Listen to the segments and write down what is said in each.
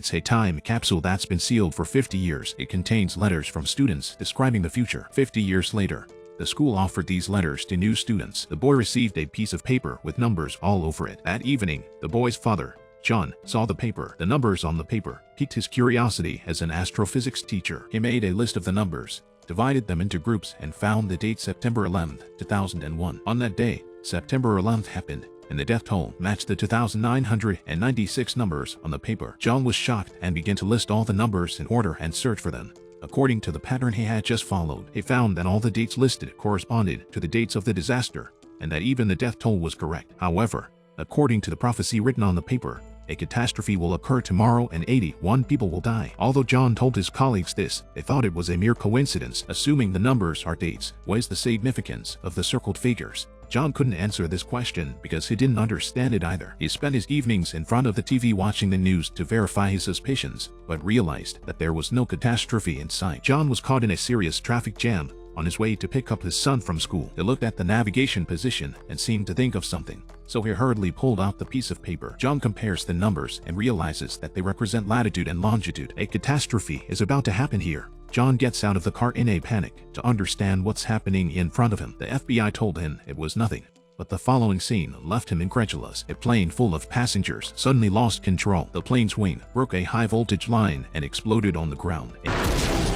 It's a time capsule that's been sealed for 50 years. It contains letters from students describing the future. 50 years later, the school offered these letters to new students. The boy received a piece of paper with numbers all over it. That evening, the boy's father, John, saw the paper. The numbers on the paper piqued his curiosity as an astrophysics teacher. He made a list of the numbers, divided them into groups, and found the date September 11, 2001. On that day, September 11th happened, and the death toll matched the 2,996 numbers on the paper. John was shocked and began to list all the numbers in order and search for them. According to the pattern he had just followed, he found that all the dates listed corresponded to the dates of the disaster, and that even the death toll was correct. However, according to the prophecy written on the paper, a catastrophe will occur tomorrow and 81 people will die. Although John told his colleagues this, they thought it was a mere coincidence. Assuming the numbers are dates, what is the significance of the circled figures? John couldn't answer this question because he didn't understand it either. He spent his evenings in front of the TV watching the news to verify his suspicions, but realized that there was no catastrophe in sight. John was caught in a serious traffic jam on his way to pick up his son from school. He looked at the navigation position and seemed to think of something, so he hurriedly pulled out the piece of paper. John compares the numbers and realizes that they represent latitude and longitude. A catastrophe is about to happen here. John gets out of the car in a panic to understand what's happening in front of him. The FBI told him it was nothing, but the following scene left him incredulous. A plane full of passengers suddenly lost control. The plane's wing broke a high-voltage line and exploded on the ground.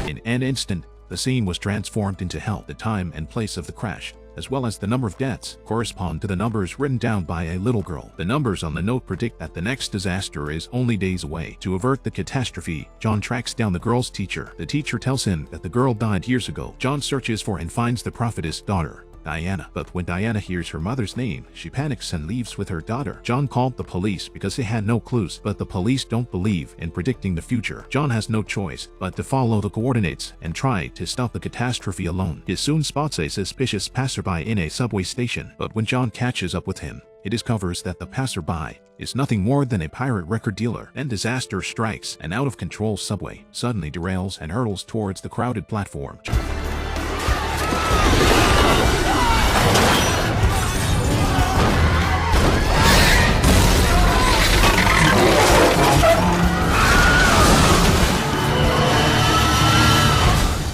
In an instant, the scene was transformed into hell. The time and place of the crash, as well as the number of deaths, correspond to the numbers written down by a little girl. The numbers on the note predict that the next disaster is only days away. To avert the catastrophe, John tracks down the girl's teacher. The teacher tells him that the girl died years ago. John searches for and finds the prophetess' daughter, Diana. But when Diana hears her mother's name, she panics and leaves with her daughter. John called the police because he had no clues, but the police don't believe in predicting the future. John has no choice but to follow the coordinates and try to stop the catastrophe alone. He soon spots a suspicious passerby in a subway station, but when John catches up with him, he discovers that the passerby is nothing more than a pirate record dealer. Then disaster strikes. An out-of-control subway suddenly derails and hurtles towards the crowded platform.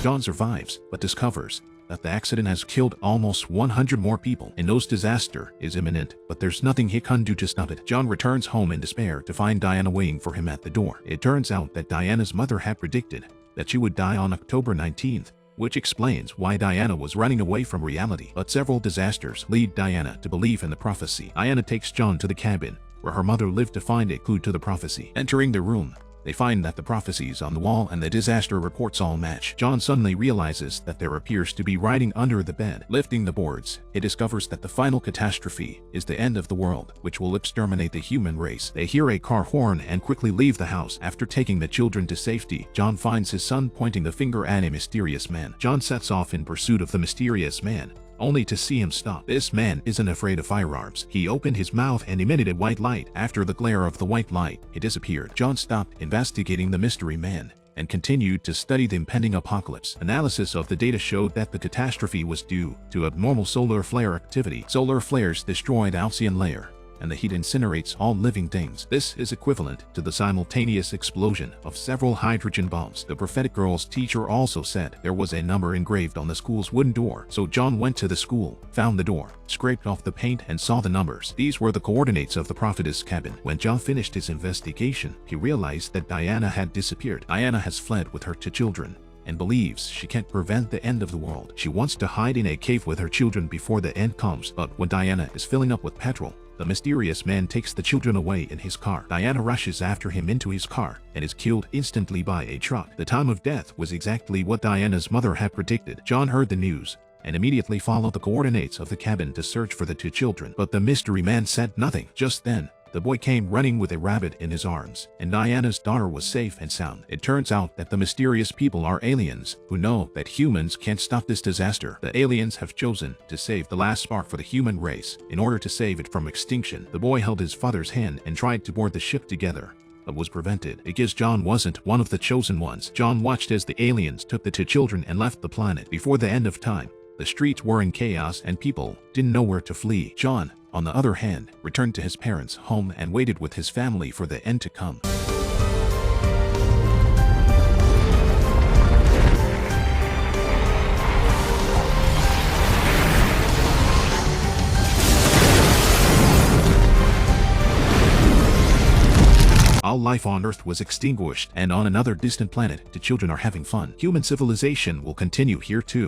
John survives, but discovers that the accident has killed almost 100 more people. He knows disaster is imminent, but there's nothing he can do to stop it. John returns home in despair to find Diana waiting for him at the door. It turns out that Diana's mother had predicted that she would die on October 19th, which explains why Diana was running away from reality. But several disasters lead Diana to believe in the prophecy. Diana takes John to the cabin where her mother lived to find a clue to the prophecy. Entering the room, they find that the prophecies on the wall and the disaster reports all match. John suddenly realizes that there appears to be writing under the bed. Lifting the boards, he discovers that the final catastrophe is the end of the world, which will exterminate the human race. They hear a car horn and quickly leave the house. After taking the children to safety, John finds his son pointing the finger at a mysterious man. John sets off in pursuit of the mysterious man, only to see him stop. This man isn't afraid of firearms. He opened his mouth and emitted a white light. After the glare of the white light, he disappeared. John stopped investigating the mystery man and continued to study the impending apocalypse. Analysis of the data showed that the catastrophe was due to abnormal solar flare activity. Solar flares destroy the ozone layer, and the heat incinerates all living things. This is equivalent to the simultaneous explosion of several hydrogen bombs. The prophetic girl's teacher also said there was a number engraved on the school's wooden door. So John went to the school, found the door, scraped off the paint, and saw the numbers. These were the coordinates of the prophetess' cabin. When John finished his investigation, he realized that Diana had disappeared. Diana has fled with her two children and believes she can't prevent the end of the world. She wants to hide in a cave with her children before the end comes. But when Diana is filling up with petrol, the mysterious man takes the children away in his car. Diana rushes after him into his car and is killed instantly by a truck. The time of death was exactly what Diana's mother had predicted. John heard the news and immediately followed the coordinates of the cabin to search for the two children. But the mystery man said nothing. Just then, the boy came running with a rabbit in his arms, and Diana's daughter was safe and sound. It turns out that the mysterious people are aliens who know that humans can't stop this disaster. The aliens have chosen to save the last spark for the human race in order to save it from extinction. The boy held his father's hand and tried to board the ship together, but was prevented because John wasn't one of the chosen ones. John watched as the aliens took the two children and left the planet. Before the end of time, the streets were in chaos and people didn't know where to flee. John, on the other hand, returned to his parents' home and waited with his family for the end to come. All life on Earth was extinguished, and on another distant planet, the children are having fun. Human civilization will continue here too.